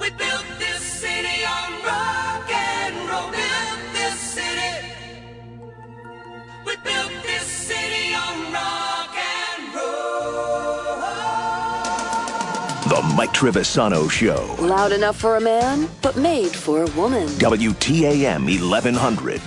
We built this city on rock and roll. Built this city. We built this city on rock and roll. The Mike Trivisonno Show. Loud enough for a man, but made for a woman. WTAM 1100.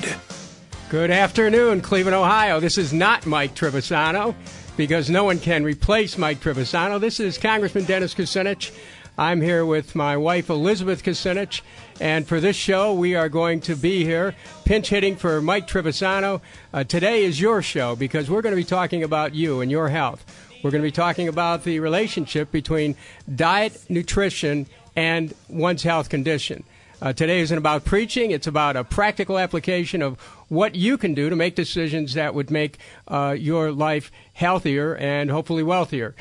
Good afternoon, Cleveland, Ohio. This is not Mike Trivisonno, because no one can replace Mike Trivisonno. This is Congressman Denis Kucinich. I'm here with my wife, Elizabeth Kucinich, and for this show, we are going to be here pinch hitting for Mike Trivisonno. Today is your show, because we're going to be talking about you and your health. We're going to be talking about the relationship between diet, nutrition, and one's health condition. Today isn't about preaching. It's about a practical application of what you can do to make decisions that would make your life healthier and hopefully wealthier.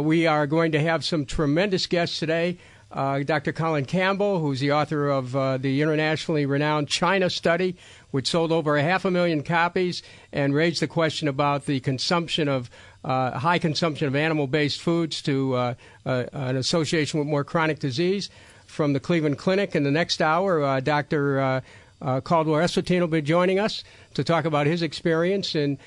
We are going to have some tremendous guests today. Dr. Colin Campbell, who's the author of the internationally renowned China study, which sold over 500,000 copies and raised the question about the consumption of high consumption of animal-based foods to an association with more chronic disease. From the Cleveland Clinic in the next hour, Dr. Caldwell Esselstyn will be joining us to talk about his experience in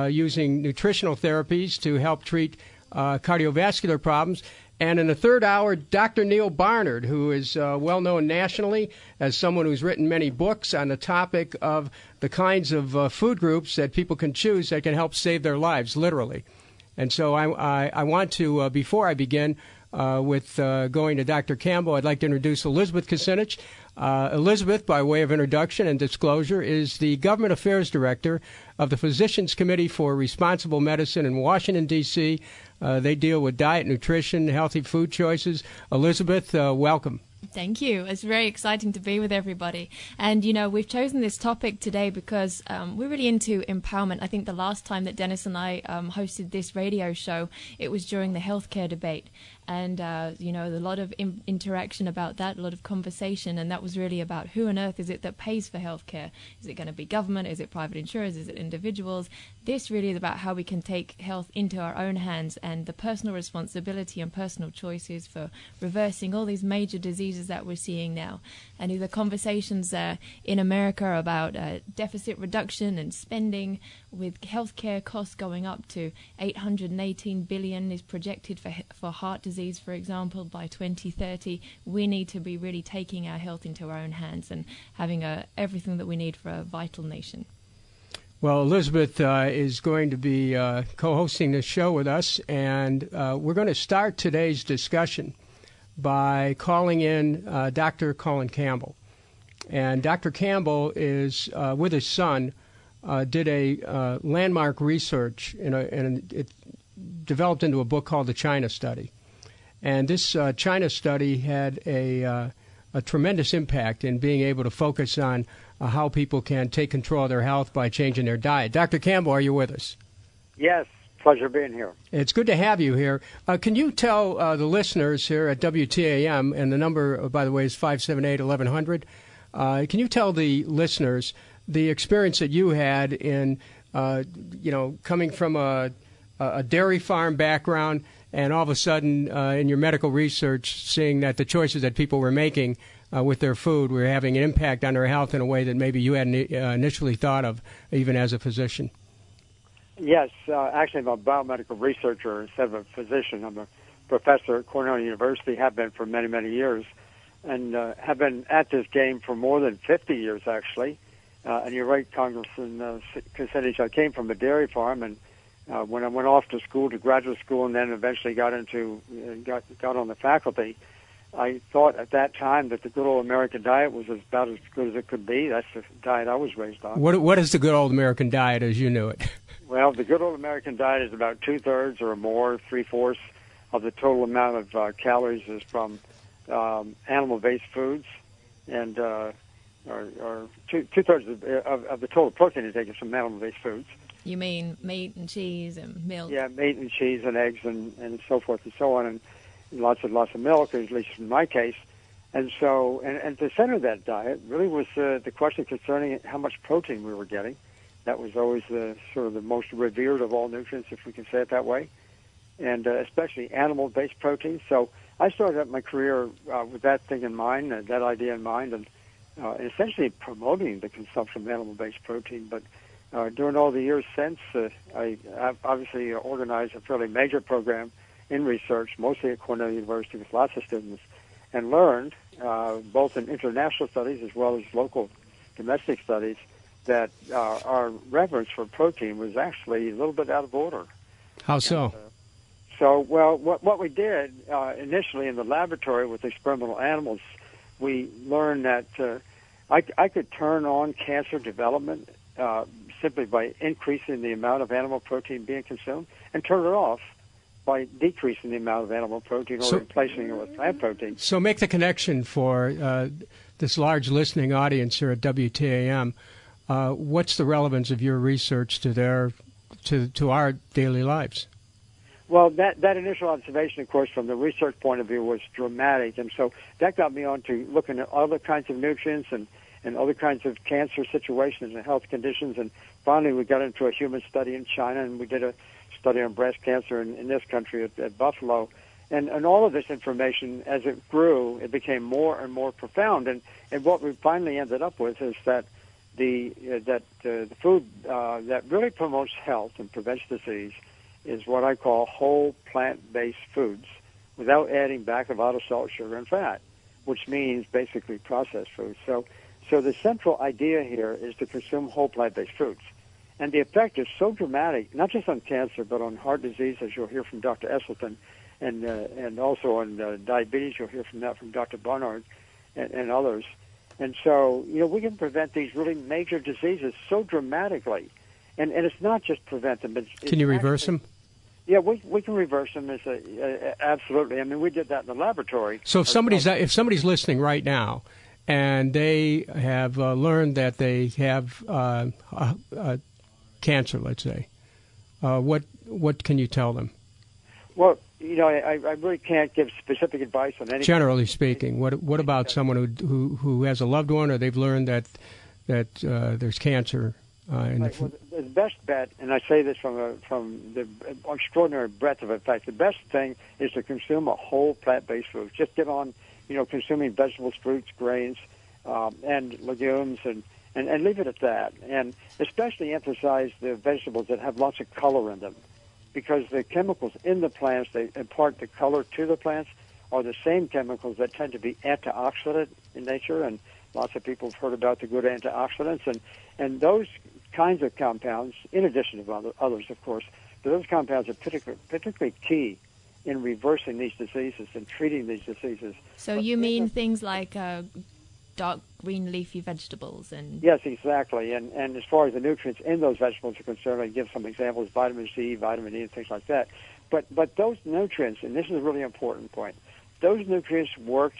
using nutritional therapies to help treat cardiovascular problems. And in the third hour, Dr. Neil Barnard, who is well known nationally as someone who's written many books on the topic of the kinds of food groups that people can choose that can help save their lives, literally. And so I want to, before I begin, with going to Dr. Campbell, I'd like to introduce Elizabeth Kucinich. Elizabeth, by way of introduction and disclosure, is the Government Affairs Director of the Physicians Committee for Responsible Medicine in Washington, D.C. They deal with diet, nutrition, healthy food choices. Elizabeth, welcome. Thank you. It's very exciting to be with everybody. And, you know, we've chosen this topic today because we're really into empowerment. I think the last time that Dennis and I hosted this radio show, it was during the healthcare debate. And, you know, a lot of interaction about that, a lot of conversation. And that was really about who on earth is it that pays for healthcare? Is it going to be government? Is it private insurers? Is it individuals? This really is about how we can take health into our own hands and the personal responsibility and personal choices for reversing all these major diseases that we're seeing now. And the conversations in America about deficit reduction and spending, with healthcare costs going up to $818 billion is projected for heart disease, for example, by 2030. We need to be really taking our health into our own hands and having everything that we need for a vital nation. Well, Elizabeth is going to be co-hosting this show with us, and we're going to start today's discussion by calling in Dr. Colin Campbell. And Dr. Campbell is, with his son, did a landmark research, and it developed into a book called the China study. And this China study had a tremendous impact in being able to focus on how people can take control of their health by changing their diet. Dr. Campbell, are you with us? Yes, pleasure being here. It's good to have you here. Can you tell the listeners here at WTAM, and the number, by the way, is 578-1100, can you tell the listeners the experience that you had in, coming from a dairy farm background and all of a sudden in your medical research seeing that the choices that people were making with their food were having an impact on their health in a way that maybe you hadn't initially thought of, even as a physician? Yes, actually I'm a biomedical researcher instead of a physician. I'm a professor at Cornell University, have been for many, many years, and have been at this game for more than 50 years, actually. And you're right, Congressman Kucinich, I came from a dairy farm, and when I went off to school, to graduate school, and then eventually got on the faculty, I thought at that time that the good old American diet was about as good as it could be. That's the diet I was raised on. What is the good old American diet as you knew it? Well, the good old American diet is about 2/3 or more, 3/4 of the total amount of calories is from animal-based foods, and or 2/3 of the total protein intake is from animal-based foods. You mean meat and cheese and milk? Yeah, meat and cheese and eggs and so forth and so on, and lots and lots of milk, at least in my case. And so, and the center of that diet really was the question concerning how much protein we were getting. That was always the sort of the most revered of all nutrients, if we can say it that way. and especially animal-based proteins. So I started out my career with that thing in mind, that idea in mind, and essentially promoting the consumption of animal-based protein. But during all the years since, I've obviously organized a fairly major program in research, mostly at Cornell University with lots of students, and learned, both in international studies as well as local domestic studies, that our reverence for protein was actually a little bit out of order. How so? Well, what we did initially in the laboratory with experimental animals, we learned that I could turn on cancer development simply by increasing the amount of animal protein being consumed, and turn it off by decreasing the amount of animal protein or replacing it with plant protein. So make the connection for this large listening audience here at WTAM. What's the relevance of your research to our daily lives? Well, that initial observation, of course, from the research point of view was dramatic, and so that got me on to looking at other kinds of nutrients and other kinds of cancer situations and health conditions, and finally we got into a human study in China, and we did a study on breast cancer in this country at Buffalo, and all of this information, as it grew, it became more and more profound, and what we finally ended up with is that the food that really promotes health and prevents disease is what I call whole plant-based foods without adding back a lot of salt, sugar, and fat, which means basically processed foods. So the central idea here is to consume whole plant-based foods. And the effect is so dramatic, not just on cancer, but on heart disease, as you'll hear from Dr. Esselstyn, and also on diabetes, you'll hear from that from Dr. Barnard and others. And so, we can prevent these really major diseases so dramatically. And it's not just prevent them. Can you reverse them? Yeah, we can reverse them. Absolutely. I mean, we did that in the laboratory. So if somebody's listening right now, and they have learned that they have cancer, let's say, what can you tell them? Well, I really can't give specific advice on anything. Generally speaking, what about someone who has a loved one, or they've learned that there's cancer in the food? The best bet, and I say this from the extraordinary breadth of effect, the best thing is to consume a whole plant-based food. Just get on, consuming vegetables, fruits, grains, and legumes, and leave it at that. And especially emphasize the vegetables that have lots of color in them, because the chemicals in the plants, they impart the color to the plants, are the same chemicals that tend to be antioxidant in nature, and lots of people have heard about the good antioxidants, and those kinds of compounds, in addition to others, of course, but those compounds are particularly key in reversing these diseases and treating these diseases. So you mean things like dark green leafy vegetables and... Yes, exactly. And as far as the nutrients in those vegetables are concerned, I give some examples: vitamin C, vitamin E, and things like that. But those nutrients, and this is a really important point, those nutrients work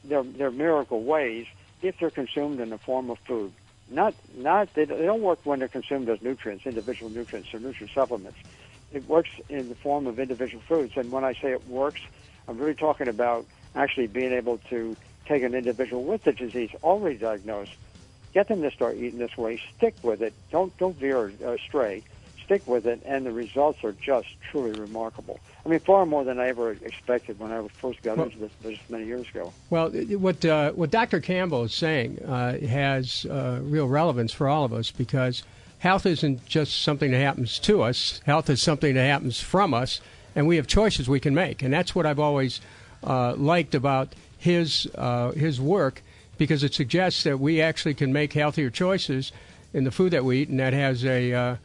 their miracle ways if they're consumed in the form of food. They don't work when they're consumed as nutrients, individual nutrients or nutrient supplements. It works in the form of individual foods. And when I say it works, I'm really talking about actually being able to take an individual with the disease already diagnosed, get them to start eating this way, stick with it, don't veer astray, stick with it, and the results are just truly remarkable. I mean, far more than I ever expected when I first got into this business many years ago. Well, what Dr. Campbell is saying has real relevance for all of us, because health isn't just something that happens to us. Health is something that happens from us, and we have choices we can make. And that's what I've always liked about his work, because it suggests that we actually can make healthier choices in the food that we eat, and that has a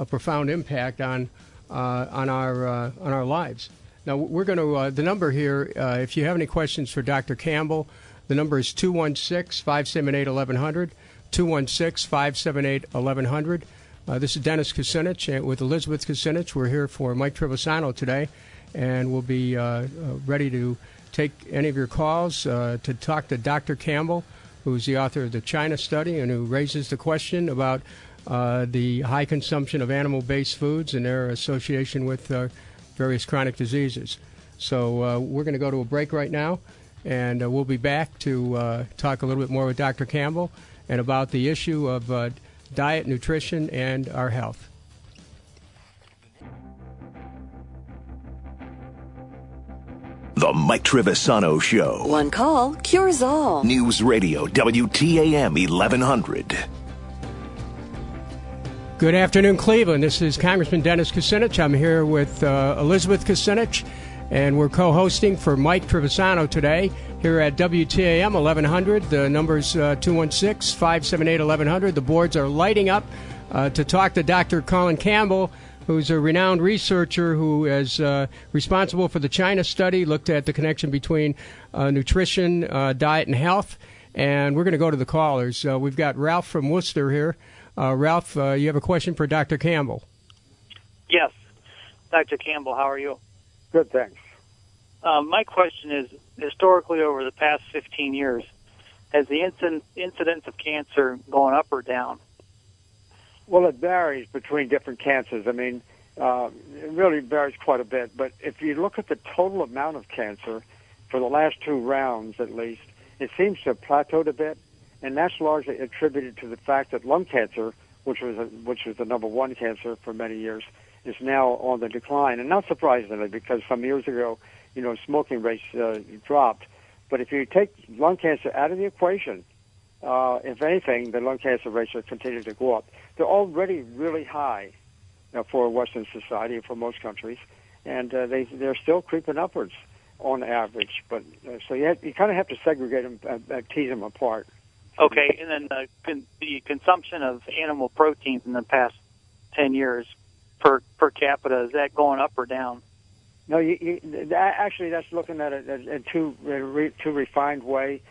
profound impact on our lives. Now, we're going to the number here. If you have any questions for Dr. Campbell, the number is 216-578-1100. 216-578-1100. This is Denis Kucinich with Elizabeth Kucinich. We're here for Mike Trivisonno today, and we'll be ready to take any of your calls to talk to Dr. Campbell, who's the author of the China study and who raises the question about the high consumption of animal-based foods and their association with various chronic diseases. So we're going to go to a break right now, and we'll be back to talk a little bit more with Dr. Campbell and about the issue of diet, nutrition, and our health. The Mike Trivisonno Show. One call cures all. News Radio WTAM 1100. Good afternoon, Cleveland. This is Congressman Denis Kucinich. I'm here with Elizabeth Kucinich, and we're co-hosting for Mike Trivisonno today here at WTAM 1100. The number's 216-578-1100. The boards are lighting up to talk to Dr. Colin Campbell, who's a renowned researcher who is responsible for the China study, looked at the connection between nutrition, diet, and health. And we're going to go to the callers. We've got Ralph from Worcester here. Ralph, you have a question for Dr. Campbell. Yes. Dr. Campbell, how are you? Good, thanks. My question is, historically over the past 15 years, has the incidence of cancer gone up or down? Well, it varies between different cancers. I mean, it really varies quite a bit. But if you look at the total amount of cancer for the last two rounds, at least, it seems to have plateaued a bit, and that's largely attributed to the fact that lung cancer, which was the number one cancer for many years, is now on the decline. And not surprisingly, because some years ago, smoking rates dropped. But if you take lung cancer out of the equation, if anything, the lung cancer rates are continuing to go up. They're already really high for Western society and for most countries, and they're still creeping upwards on average. But so you kind of have to segregate them, tease them apart. Okay, and then the consumption of animal proteins in the past 10 years per capita, is that going up or down? No, actually that's looking at it in too refined way,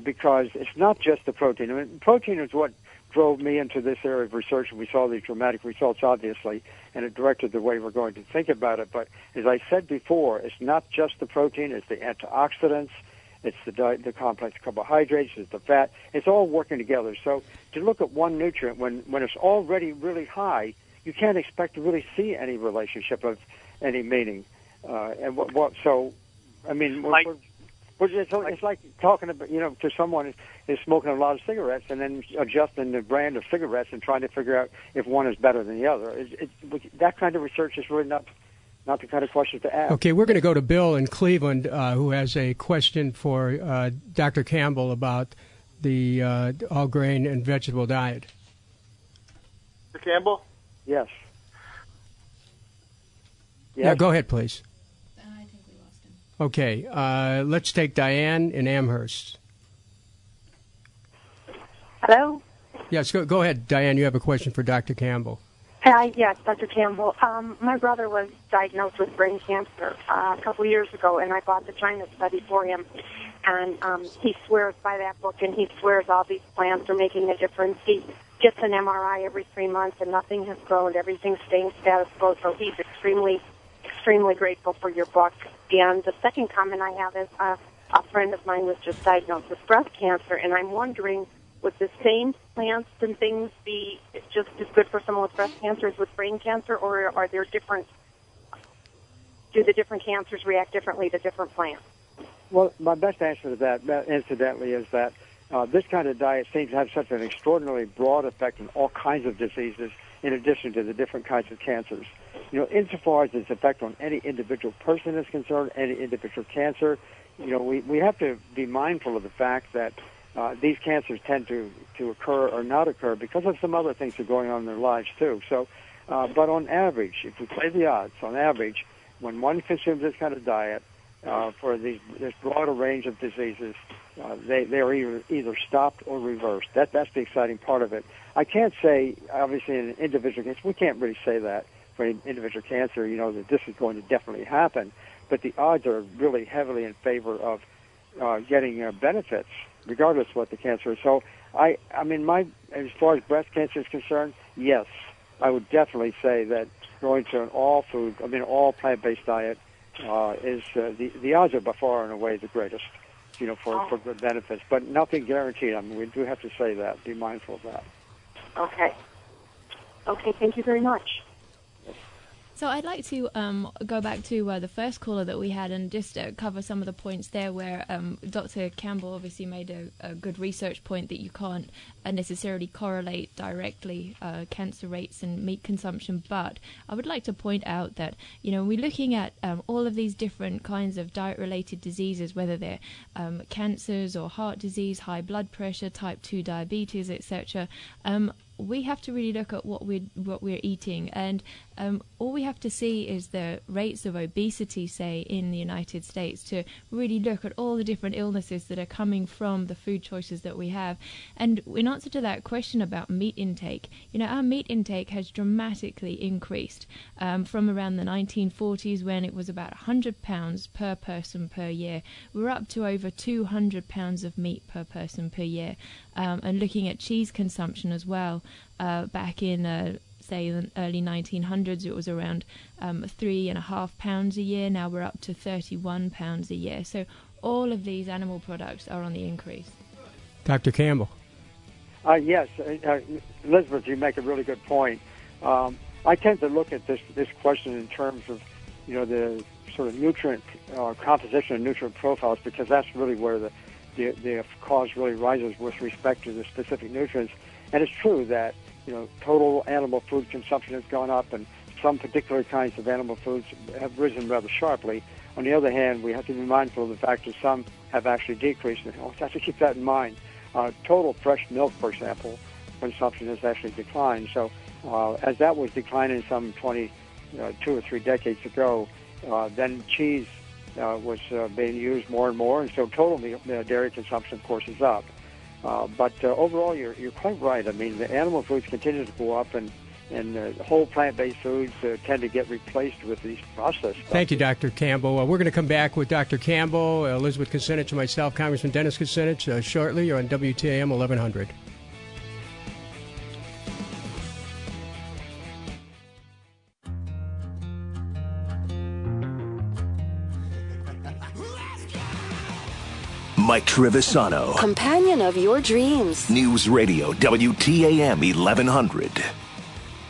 because it's not just the protein. I mean, protein is what drove me into this area of research, and we saw these dramatic results, obviously, and it directed the way we're going to think about it. But as I said before, it's not just the protein, it's the antioxidants, it's the complex carbohydrates, it's the fat. It's all working together. So to look at one nutrient when it's already really high, you can't expect to really see any relationship of any meaning. So, I mean, it's like talking about, to someone who's smoking a lot of cigarettes and then adjusting the brand of cigarettes and trying to figure out if one is better than the other. That kind of research is really not the kind of question to ask. Okay, we're going to go to Bill in Cleveland, who has a question for Dr. Campbell about the all-grain and vegetable diet. Mr. Campbell? Yes. Yeah, go ahead, please. I think we lost him. Okay, let's take Diane in Amherst. Hello? Yes, go ahead, Diane. You have a question for Dr. Campbell. Yes, Dr. Campbell. My brother was diagnosed with brain cancer a couple years ago, and I bought the China study for him. And he swears by that book, and he swears all these plants are making a difference. He gets an MRI every 3 months, and nothing has grown. Everything's staying status quo, so he's extremely grateful for your book. And the second comment I have is a friend of mine was just diagnosed with breast cancer, and I'm wondering, would the same plants and things be just as good for someone with breast cancer as with brain cancer, or are there do the different cancers react differently to different plants? Well, my best answer to that, incidentally, is that this kind of diet seems to have such an extraordinarily broad effect on all kinds of diseases, in addition to the different kinds of cancers. Insofar as its effect on any individual person is concerned, any individual cancer, we have to be mindful of the fact that these cancers tend to occur or not occur because of some other things that are going on in their lives, too. So, but on average, if we play the odds, on average, when one consumes this kind of diet for this broader range of diseases, they are either stopped or reversed. That's the exciting part of it. I can't say, obviously, in an individual case, we can't really say that for an individual cancer, that this is going to definitely happen. But the odds are really heavily in favor of getting benefits, regardless of what the cancer is. So, as far as breast cancer is concerned, yes, I would definitely say that going to an all plant-based diet is the odds are by far and away the greatest, for good benefits. But nothing guaranteed. We do have to say that. Be mindful of that. Okay. Okay. Thank you very much. So I'd like to go back to the first caller that we had and just cover some of the points there where Dr. Campbell obviously made a good research point that you can't necessarily correlate directly cancer rates and meat consumption. But I would like to point out that, we're looking at all of these different kinds of diet-related diseases, whether they're cancers or heart disease, high blood pressure, type 2 diabetes, etc. We have to really look at what we're eating, and all we have to see is the rates of obesity, say, in the United States, to really look at all the different illnesses that are coming from the food choices that we have. And in answer to that question about meat intake, our meat intake has dramatically increased from around the 1940s, when it was about 100 pounds per person per year. We're up to over 200 pounds of meat per person per year. And looking at cheese consumption as well, back in say the early 1900s, it was around 3.5 pounds a year. Now we're up to 31 pounds a year. So all of these animal products are on the increase. Dr. Campbell. Yes, Elizabeth, you make a really good point. I tend to look at this question in terms of, the sort of nutrient composition and nutrient profiles, because that's really where the cause really rises with respect to the specific nutrients. And it's true that, total animal food consumption has gone up, and some particular kinds of animal foods have risen rather sharply. On the other hand, we have to be mindful of the fact that some have actually decreased, and we have to keep that in mind. Total fresh milk, for example, consumption has actually declined. So as that was declining some 2 or 3 decades ago, then cheese was being used more and more, and so total dairy consumption, of course, is up. But overall, you're quite right. I mean, the animal foods continue to go up, and whole plant-based foods tend to get replaced with these processed stuff. Thank you, Dr. Campbell. We're going to come back with Dr. Campbell, Elizabeth Kucinich, and myself, Congressman Denis Kucinich, shortly on WTAM 1100. Mike Trivisonno. Companion of your dreams. News Radio WTAM 1100.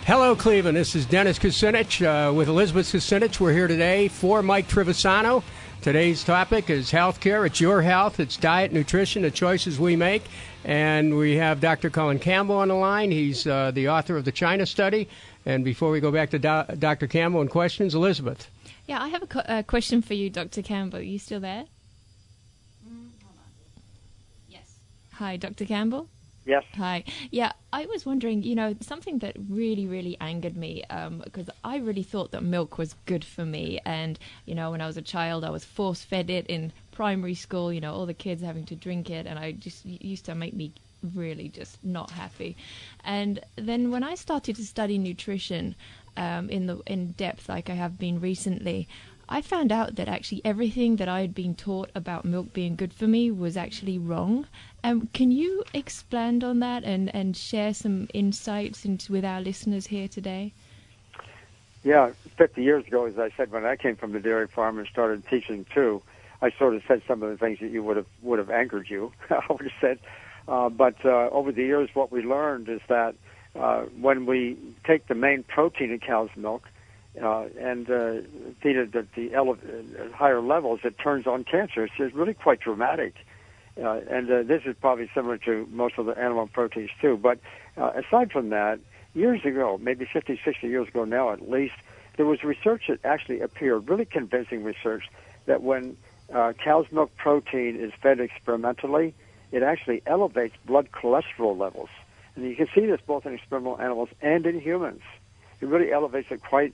Hello, Cleveland. This is Denis Kucinich with Elizabeth Kucinich. We're here today for Mike Trivisonno. Today's topic is healthcare. It's your health. It's diet, nutrition, the choices we make. And we have Dr. Colin Campbell on the line. He's the author of the China study. And before we go back to Dr. Campbell and questions, Elizabeth. Yeah, I have a question for you, Dr. Campbell. Are you still there? Hi, Dr. Campbell? Yes. Hi. Yeah, I was wondering, something that really, really angered me, because I really thought that milk was good for me. And, when I was a child, I was force-fed it in primary school, all the kids having to drink it. And it used to make me really just not happy. And then when I started to study nutrition in depth, like I have been recently, I found out that actually everything that I had been taught about milk being good for me was actually wrong. Can you expand on that and share some insights with our listeners here today? Yeah, 50 years ago, as I said, when I came from the dairy farm and started teaching too, I sort of said some of the things that you would have angered you. I would have said, but over the years, what we learned is that when we take the main protein in cow's milk and feed it at the higher levels, it turns on cancer. It's really quite dramatic. And this is probably similar to most of the animal proteins too. But aside from that, years ago, maybe 50, 60 years ago now at least, there was research that actually appeared, really convincing research, that when cow's milk protein is fed experimentally, it actually elevates blood cholesterol levels. And you can see this both in experimental animals and in humans. It really elevates it quite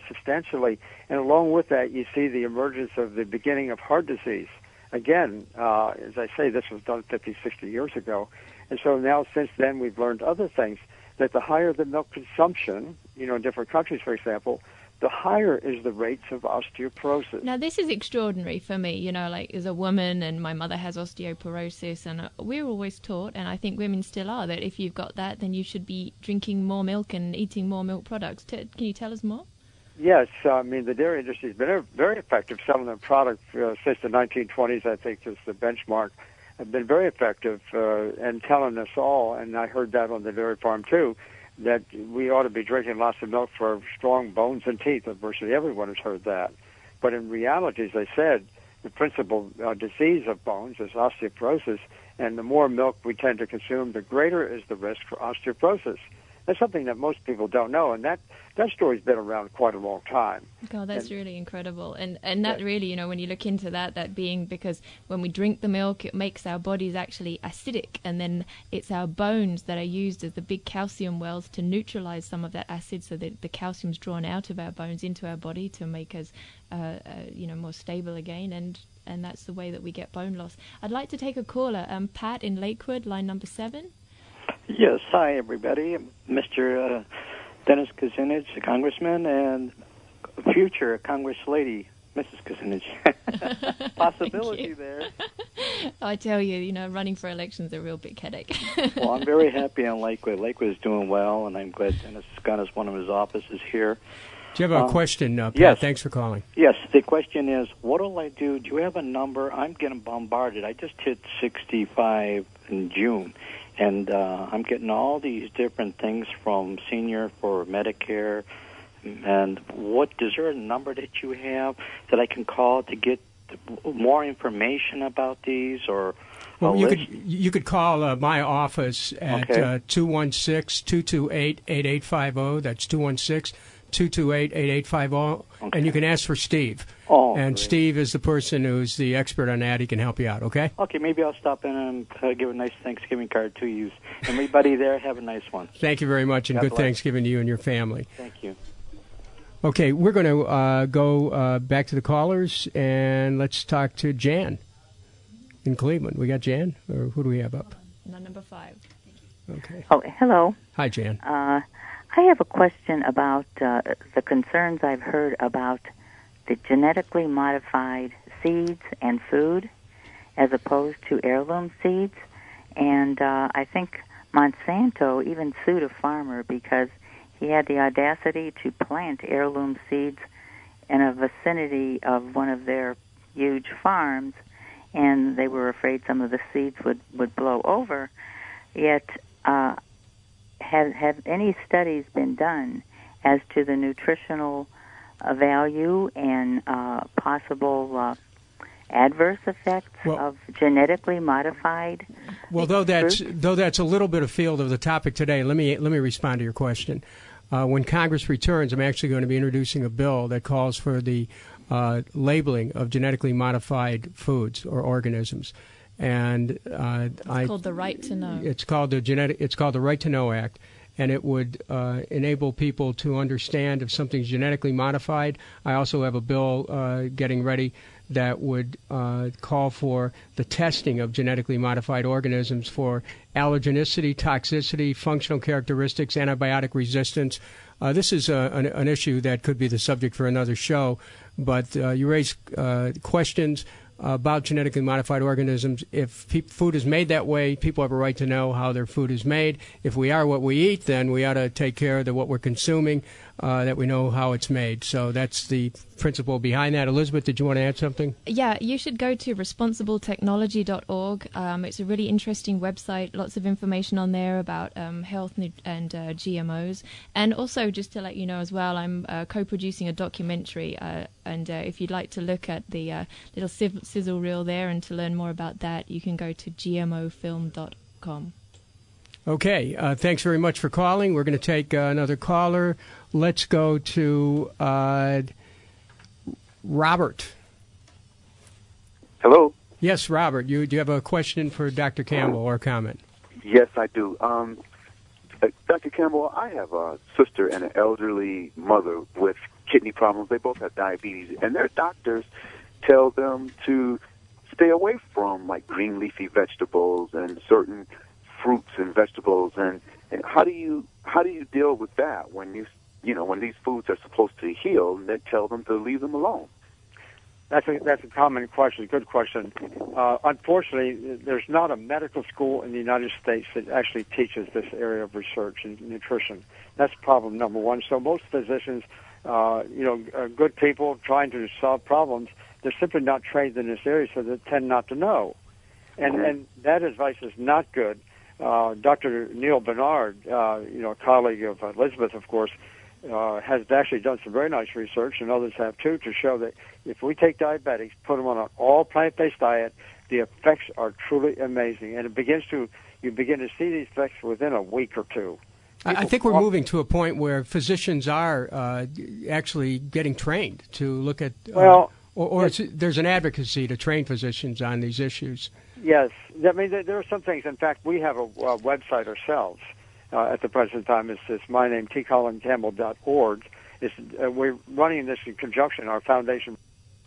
substantially. And along with that, you see the emergence of the beginning of heart disease. Again, as I say, this was done 50, 60 years ago. And so now, since then, we've learned other things, that the higher the milk consumption, in different countries, for example, the higher is the rates of osteoporosis. Now, this is extraordinary for me, like as a woman, and my mother has osteoporosis, and we're always taught, and I think women still are, that if you've got that, then you should be drinking more milk and eating more milk products. Can you tell us more? Yes, the dairy industry has been very effective selling their product since the 1920s, I think, is the benchmark. Have been very effective and telling us all, and I heard that on the dairy farm too, that we ought to be drinking lots of milk for strong bones and teeth. Virtually everyone has heard that. But in reality, as I said, the principal disease of bones is osteoporosis, and the more milk we tend to consume, the greater is the risk for osteoporosis. That's something that most people don't know, and that story's been around quite a long time. God, that's really incredible. And that really, you know, when you look into that being because when we drink the milk, it makes our bodies actually acidic, and then it's our bones that are used as the big calcium wells to neutralize some of that acid so that the calcium's drawn out of our bones into our body to make us, more stable again. And that's the way that we get bone loss. I'd like to take a caller. Pat in Lakewood, line number 7. Yes, hi everybody. Mr. Denis Kucinich, the congressman, and future Congress lady, Mrs. Kucinich. Possibility there. I tell you, running for election's a real big headache. Well, I'm very happy on Lakewood. Lakewood is doing well, and I'm glad Dennis has got us one of his offices here. Do you have a question, Pat? Yes. Thanks for calling. Yes, the question is, what will I do? Do you have a number? I'm getting bombarded. I just hit 65 in June. And I'm getting all these different things from senior for Medicare. And is there a number that you have that I can call to get more information about these? Or well, you could call my office at 216-228-8850. That's 216-228-8850. Okay. And you can ask for Steve. Oh, and great. Steve is the person who's the expert on that. He can help you out, okay? Okay, maybe I'll stop in and give a nice Thanksgiving card to you. Everybody there, have a nice one. Thank you very much, and God good bless. Thanksgiving to you and your family. Thank you. Okay, we're going to go back to the callers, and let's talk to Jan in Cleveland. We got Jan, or who do we have up? Number 5. Okay. Oh, hello. Hi, Jan. I have a question about the concerns I've heard about the genetically modified seeds and food as opposed to heirloom seeds. And I think Monsanto even sued a farmer because he had the audacity to plant heirloom seeds in a vicinity of one of their huge farms, and they were afraid some of the seeds would blow over. Yet, have any studies been done as to the nutritional value and possible adverse effects of genetically modified? Well, though that's a little bit of field of the topic today, let me respond to your question. When Congress returns, I'm actually going to be introducing a bill that calls for the labeling of genetically modified foods or organisms, and it's called the Right to Know. It's called the Right to Know Act, and it would enable people to understand if something's genetically modified. I also have a bill getting ready that would call for the testing of genetically modified organisms for allergenicity, toxicity, functional characteristics, antibiotic resistance. This is an issue that could be the subject for another show, but you raise questions about genetically modified organisms. If food is made that way, people have a right to know how their food is made. If we are what we eat, then we ought to take care of what we're consuming, that we know how it's made. So that's the principle behind that. Elizabeth, did you want to add something? Yeah, you should go to responsibletechnology.org. It's a really interesting website, lots of information on there about health and GMOs. And also, just to let you know as well, I'm co-producing a documentary, and if you'd like to look at the little sizzle reel there and to learn more about that, you can go to gmofilm.com. Okay, thanks very much for calling. We're going to take another caller. Let's go to Robert. Hello. Yes, Robert. Do you have a question for Dr. Campbell or a comment? Yes, I do. Dr. Campbell, I have a sister and an elderly mother with kidney problems. They both have diabetes, and their doctors tell them to stay away from like green leafy vegetables and certain fruits and vegetables. And how do you deal with that when when these foods are supposed to heal and they tell them to leave them alone? That's a common question, good question. Unfortunately, there's not a medical school in the United States that actually teaches this area of research in nutrition. That's problem number one. So most physicians, good people trying to solve problems, they're simply not trained in this area, so they tend not to know. And that advice is not good. Dr. Neil Barnard, a colleague of Elizabeth, of course, has actually done some very nice research, and others have too, to show that if we take diabetics, put them on an all plant-based diet, the effects are truly amazing, and you begin to see these effects within a week or two. I think we're moving to a point where physicians are actually getting trained to look at, there's an advocacy to train physicians on these issues. Yes, I mean there are some things. In fact, we have a website ourselves at the present time. It's my name, tcolincampbell.org. We're running this in conjunction, our foundation, in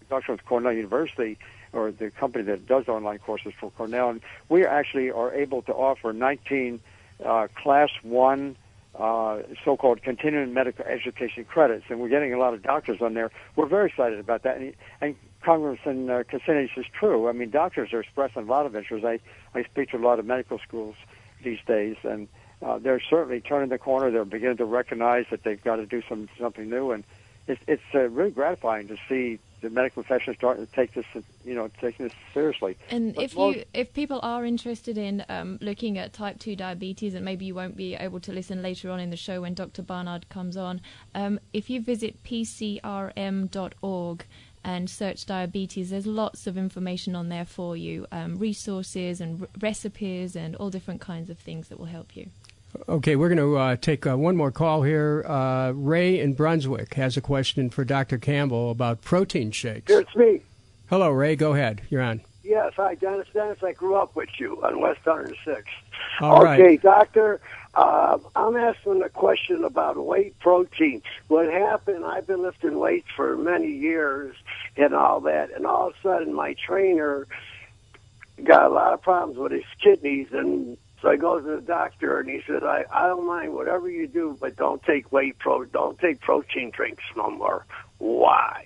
conjunction with Cornell University, or the company that does online courses for Cornell, and we actually are able to offer 19 Class 1 so-called continuing medical education credits, and we're getting a lot of doctors on there. We're very excited about that, and Congressman Kucinich is true. I mean, doctors are expressing a lot of interest. I speak to a lot of medical schools these days, and they're certainly turning the corner. They're beginning to recognize that they've got to do something new, and it's really gratifying to see the medical profession starting to take this, taking this seriously. And if people are interested in looking at type 2 diabetes, and maybe you won't be able to listen later on in the show when Dr. Barnard comes on, if you visit pcrm.org and search diabetes, there's lots of information on there for you, resources and recipes and all different kinds of things that will help you. Okay, we're going to take one more call here. Ray in Brunswick has a question for Dr. Campbell about protein shakes. It's me. Hello, Ray. Go ahead. You're on. Yes, hi, Dennis. Dennis, I grew up with you on West 106th. All right. Okay, doctor, I'm asking a question about whey protein. What happened, I've been lifting weights for many years and all that, and all of a sudden my trainer got a lot of problems with his kidneys, and so I go to the doctor, and he said, I don't mind whatever you do, but don't take protein drinks no more. Why?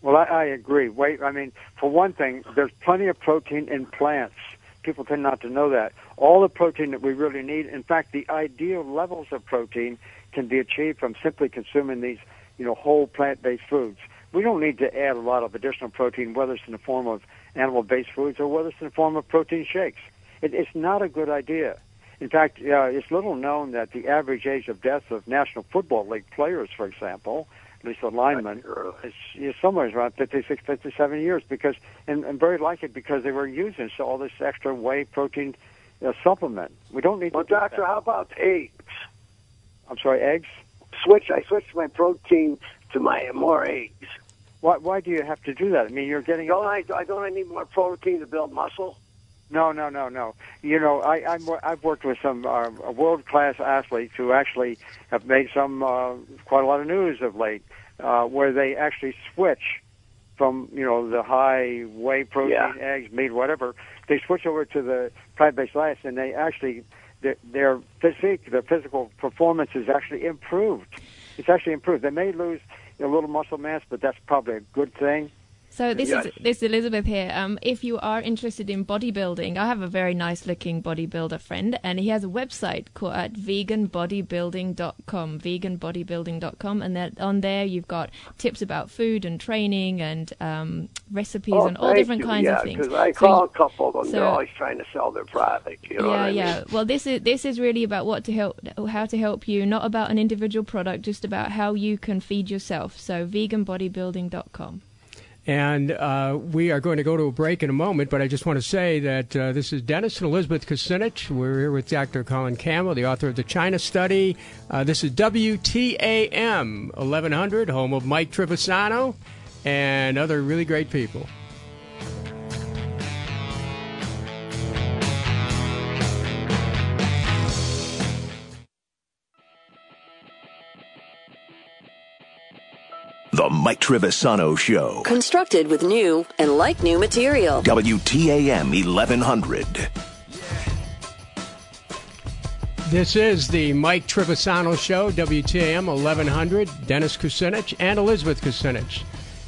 Well, I agree. For one thing, there's plenty of protein in plants. People tend not to know that. All the protein that we really need, in fact, the ideal levels of protein can be achieved from simply consuming these, whole plant-based foods. We don't need to add a lot of additional protein, whether it's in the form of animal-based foods or whether it's in the form of protein shakes. It's not a good idea. In fact, it's little known that the average age of death of National Football League players, for example, at least the linemen, is somewhere around 56, 57 years, and very likely because they were using all this extra whey protein supplement. We don't need to do doctor, that. How about eggs? I'm sorry, eggs? I switched my protein to more eggs. Why do you have to do that? I mean, you're getting... Don't I need more protein to build muscle? No. I've worked with some world-class athletes who actually have made quite a lot of news of late, where they actually switch from, the high whey protein, eggs, meat, whatever. They switch over to the plant-based diets, and they actually, their physical performance is actually improved. It's actually improved. They may lose a little muscle mass, but that's probably a good thing. So this is Elizabeth here. If you are interested in bodybuilding, I have a very nice-looking bodybuilder friend, and he has a website called at veganbodybuilding.com, and that on there you've got tips about food and training and recipes and all different kinds of things. Because I call a couple of them, they're always trying to sell their product. You know what I mean? Well, this is really about how to help you, not about an individual product, just about how you can feed yourself. So veganbodybuilding.com. And we are going to go to a break in a moment, but I just want to say that this is Dennis and Elizabeth Kucinich. We're here with Dr. Colin Campbell, the author of the China Study. This is WTAM 1100, home of Mike Trivisonno and other really great people. The Mike Trivisonno Show. Constructed with new and like new material. WTAM 1100. This is the Mike Trivisonno Show, WTAM 1100. Dennis Kucinich and Elizabeth Kucinich.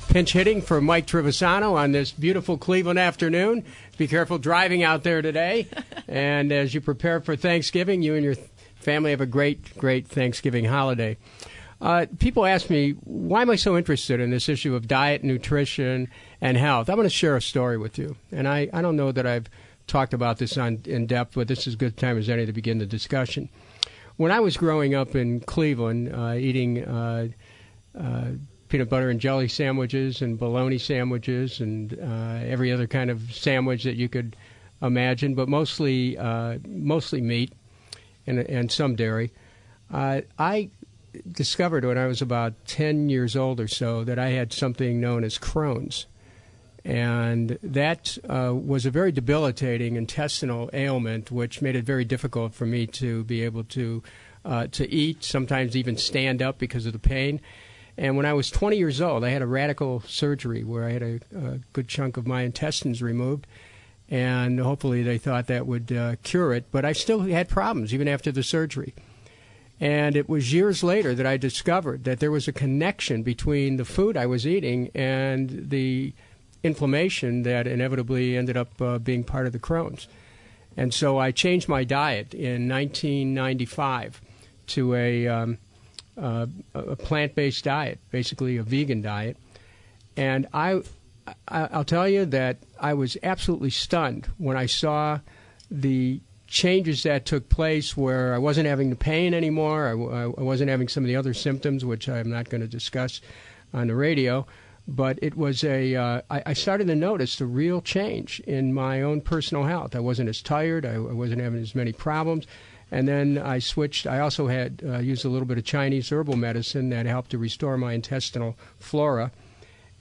Pinch hitting for Mike Trivisonno on this beautiful Cleveland afternoon. Be careful driving out there today. And as you prepare for Thanksgiving, you and your family have a great, great Thanksgiving holiday. People ask me, why am I so interested in this issue of diet, nutrition, and health? I'm going to share a story with you. And I don't know that I've talked about this in depth, but this is a good time as any to begin the discussion. When I was growing up in Cleveland, eating peanut butter and jelly sandwiches and bologna sandwiches and every other kind of sandwich that you could imagine, but mostly meat and some dairy, I discovered when I was about 10 years old or so that I had something known as Crohn's. And that was a very debilitating intestinal ailment, which made it very difficult for me to be able to eat, sometimes even stand up because of the pain. And when I was 20 years old, I had a radical surgery where I had a good chunk of my intestines removed. And hopefully they thought that would cure it. But I still had problems even after the surgery. And it was years later that I discovered that there was a connection between the food I was eating and the inflammation that inevitably ended up being part of the Crohn's. And so I changed my diet in 1995 to a plant-based diet, basically a vegan diet. And I'll tell you that I was absolutely stunned when I saw the changes that took place where I wasn't having the pain anymore. I wasn't having some of the other symptoms, which I'm not going to discuss on the radio. But it was I started to notice the real change in my own personal health. I wasn't as tired. I wasn't having as many problems. And then I switched. I also had used a little bit of Chinese herbal medicine that helped to restore my intestinal flora.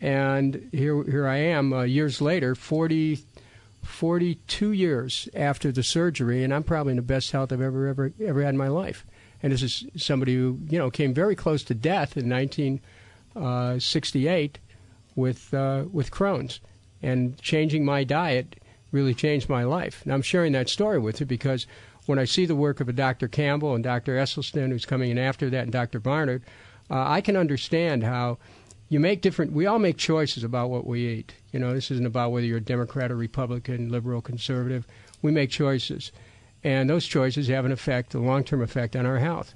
And here I am years later, 42 years after the surgery, and I'm probably in the best health I've ever had in my life. And this is somebody who came very close to death in 1968 with Crohn's, and changing my diet really changed my life. And I'm sharing that story with you because when I see the work of a Dr. Campbell and Dr. Esselstyn, who's coming in after that, and Dr. Barnard, I can understand how we all make choices about what we eat. This isn't about whether you're a Democrat or Republican, liberal, conservative. We make choices. And those choices have an effect, a long-term effect on our health.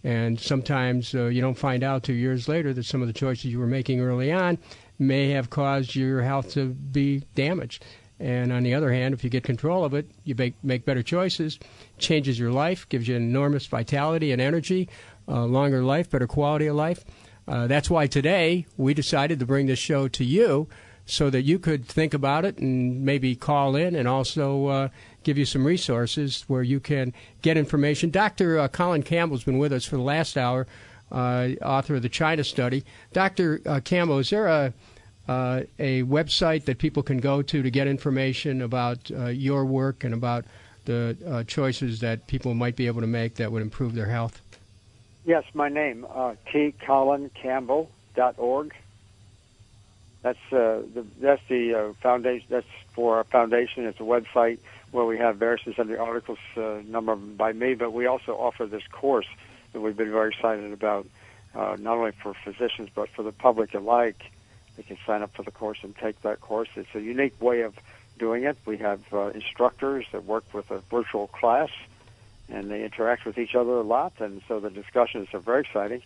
And sometimes you don't find out 2 years later that some of the choices you were making early on may have caused your health to be damaged. And on the other hand, if you get control of it, you make better choices, changes your life, gives you enormous vitality and energy, longer life, better quality of life. That's why today we decided to bring this show to you so that you could think about it and maybe call in and also give you some resources where you can get information. Dr. Colin Campbell's been with us for the last hour, author of the China study. Dr. Campbell, is there a website that people can go to get information about your work and about the choices that people might be able to make that would improve their health? Yes, my name, tcolincampbell.org. That's the foundation. That's for our foundation. It's a website where we have various other articles, number by me, but we also offer this course that we've been very excited about, not only for physicians but for the public alike. They can sign up for the course and take that course. It's a unique way of doing it. We have instructors that work with a virtual class, and they interact with each other a lot, and so the discussions are very exciting,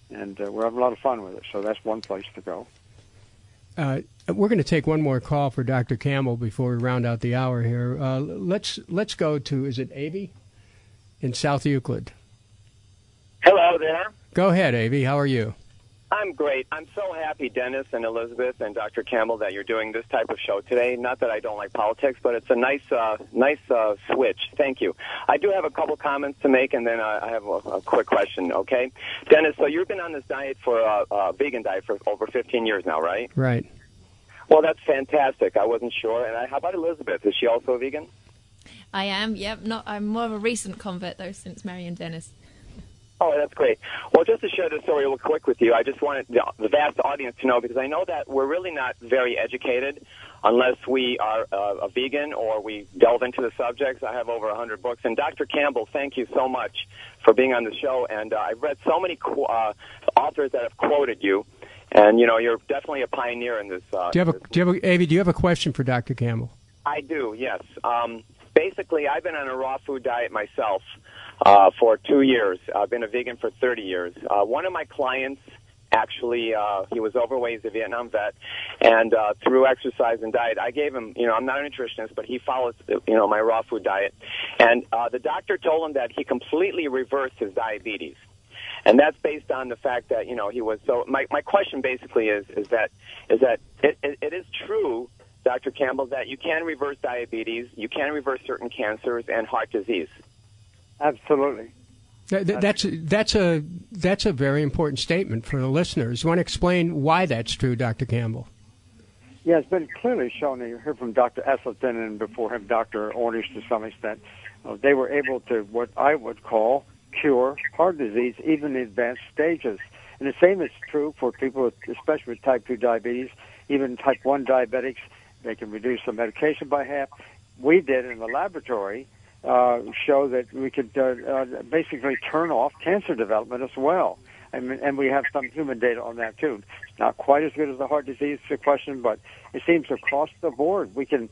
and we're having a lot of fun with it. So that's one place to go. We're going to take one more call for Dr. Campbell before we round out the hour here. Let's go to, is it Avi in South Euclid? Hello there. Go ahead, Avi. How are you? I'm great. I'm so happy, Dennis and Elizabeth and Dr. Campbell, that you're doing this type of show today. Not that I don't like politics, but it's a nice switch. Thank you. I do have a couple comments to make, and then I have a quick question, okay? Dennis, so you've been on this diet for a vegan diet for over 15 years now, right? Right. Well, that's fantastic. I wasn't sure. And how about Elizabeth? Is she also a vegan? I am, yep. I'm more of a recent convert, though, since marrying Dennis. Oh, that's great. Well, just to share this story real quick with you, I just wanted the vast audience to know, because I know that we're really not very educated unless we are a vegan or we delve into the subjects. I have over 100 books. And Dr. Campbell, thank you so much for being on the show. And I've read so many authors that have quoted you. And, you're definitely a pioneer in this. Avi, do you have a question for Dr. Campbell? I do, yes. Basically, I've been on a raw food diet myself for 2 years. I've been a vegan for 30 years. One of my clients actually, he was overweight, he's a Vietnam vet, and through exercise and diet, I gave him, I'm not a nutritionist, but he follows, my raw food diet. And the doctor told him that he completely reversed his diabetes. And that's based on the fact that, he was so, my question basically is that it is true, Dr. Campbell, that you can reverse diabetes, you can reverse certain cancers and heart disease. Absolutely. That's a very important statement for the listeners. You want to explain why that's true, Dr. Campbell? Yeah, it's been clearly shown. You heard from Dr. Esselstyn and before him Dr. Ornish to some extent. They were able to, what I would call, cure heart disease, even in advanced stages. And the same is true for people, especially with type 2 diabetes, even type 1 diabetics. They can reduce the medication by half. We did in the laboratory show that we could basically turn off cancer development as well. And we have some human data on that, too. It's not quite as good as the heart disease question, but it seems across the board. We can,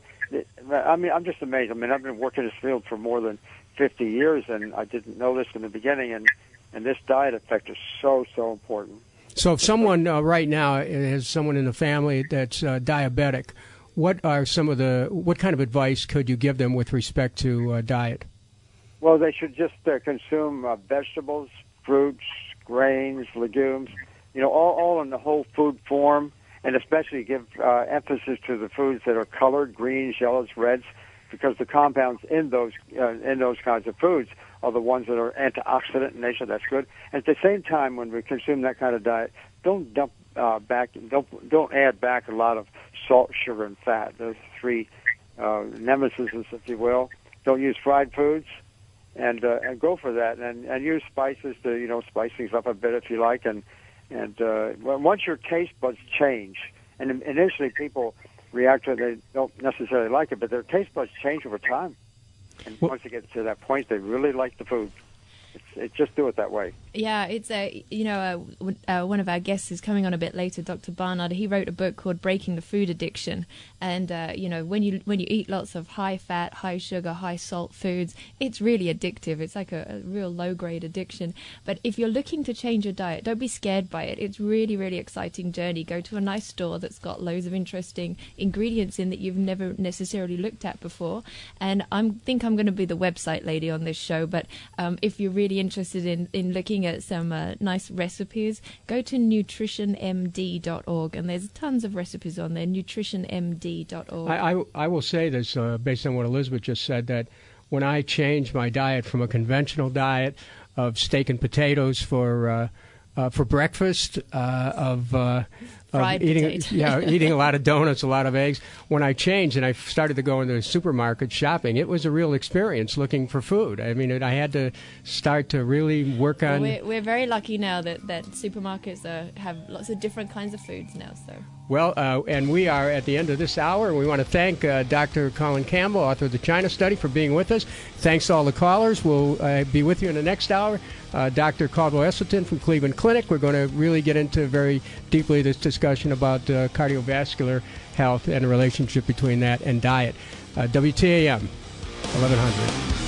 I'm just amazed. I've been working in this field for more than 50 years, and I didn't know this in the beginning, and this diet effect is so important. So if someone right now has someone in the family that's diabetic, what kind of advice could you give them with respect to diet? Well, they should just consume vegetables, fruits, grains, legumes, all in the whole food form, and especially give emphasis to the foods that are colored, greens, yellows, reds, because the compounds in those kinds of foods are the ones that are antioxidant in nature. That's good. And at the same time, when we consume that kind of diet, don't add back a lot of salt, sugar, and fat. Those three nemesis, if you will. Don't use fried foods, and go for that. And use spices to spice things up a bit if you like. And once your taste buds change, and initially people react to it, they don't necessarily like it, but their taste buds change over time. And once they get to that point, they really like the food. Just do it that way. Yeah, it's one of our guests is coming on a bit later, Dr. Barnard. He wrote a book called Breaking the Food Addiction, and when you eat lots of high fat, high sugar, high salt foods, it's really addictive. It's like a real low grade addiction. But if you're looking to change your diet, don't be scared by it. It's really, really exciting journey. Go to a nice store that's got loads of interesting ingredients in that you've never necessarily looked at before. And I think I'm going to be the website lady on this show. But if you're really interested in looking at some nice recipes, go to nutritionmd.org, and there's tons of recipes on there. nutritionmd.org. I will say this based on what Elizabeth just said, that when I changed my diet from a conventional diet of steak and potatoes for breakfast, eating a lot of donuts, a lot of eggs. When I changed and I started to go into the supermarket shopping, it was a real experience looking for food. I mean, I had to start to really work on. We're very lucky now that supermarkets have lots of different kinds of foods now. So. Well, and we are at the end of this hour, and we want to thank Dr. Colin Campbell, author of the China Study, for being with us. Thanks to all the callers. We'll be with you in the next hour. Dr. Caldwell Esselstyn from Cleveland Clinic. We're going to really get into very deeply this discussion about cardiovascular health and the relationship between that and diet. WTAM, 1100.